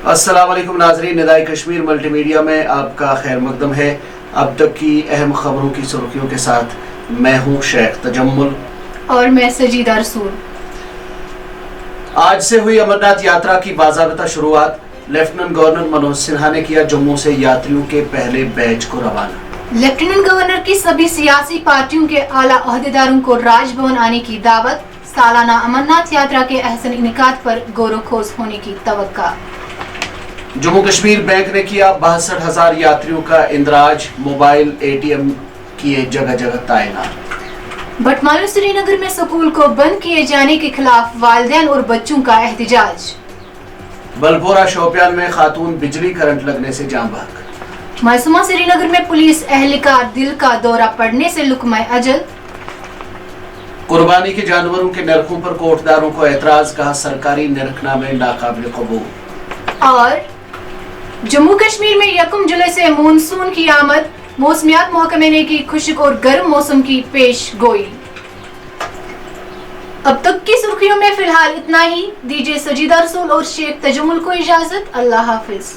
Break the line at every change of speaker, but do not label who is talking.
अस्सलाम वालेकुम नाजरीन, निदाए कश्मीर मल्टी मीडिया में आपका खैर मकदम है। अब तक की अहम खबरों की सुर्खियों के साथ मैं हूँ शेख तजम्मुल
और मैं सजीदा रसूल।
आज से हुई अमरनाथ यात्रा की बाज़ाबिता शुरुआत। लेफ्टिनेंट गवर्नर मनोज सिन्हा ने किया जम्मू से यात्रियों के पहले बैच को रवाना।
लेफ्टिनेंट गवर्नर की सभी सियासी पार्टियों के आला ओहदेदारों को राजभवन आने की दावत। सालाना अमरनाथ यात्रा के अहसन इनेकाद पर गौर खोज होने की तवक्का।
जम्मू कश्मीर बैंक ने किया 62,000 यात्रियों का इंदराज। मोबाइल ATM किए जगह जगह तैनात।
बटमालू श्रीनगर में स्कूल को बंद किए जाने के खिलाफ वालिदैन और बच्चों का एहतजाज।
बलपोरा शोपियान में खातून बिजली करंट लगने से जान बहक।
मासूमा श्रीनगर में पुलिस एहलकार दिल का दौरा पड़ने से लुकमा अजल।
कुर्बानी के जानवरों के नरखों पर कोटदारों को एतराज, कहा सरकारी नरखनामे नाकाबिल कबूल।
और जम्मू कश्मीर में 1 जुलाई से मानसून की आमद। मौसमियात महकमे ने की खुश्क और गर्म मौसम की पेश गोई। अब तक की सुर्खियों में फिलहाल इतना ही। दीजिए सजीदा रसूल और शेख तजम्मुल को इजाजत। अल्लाह हाफिज।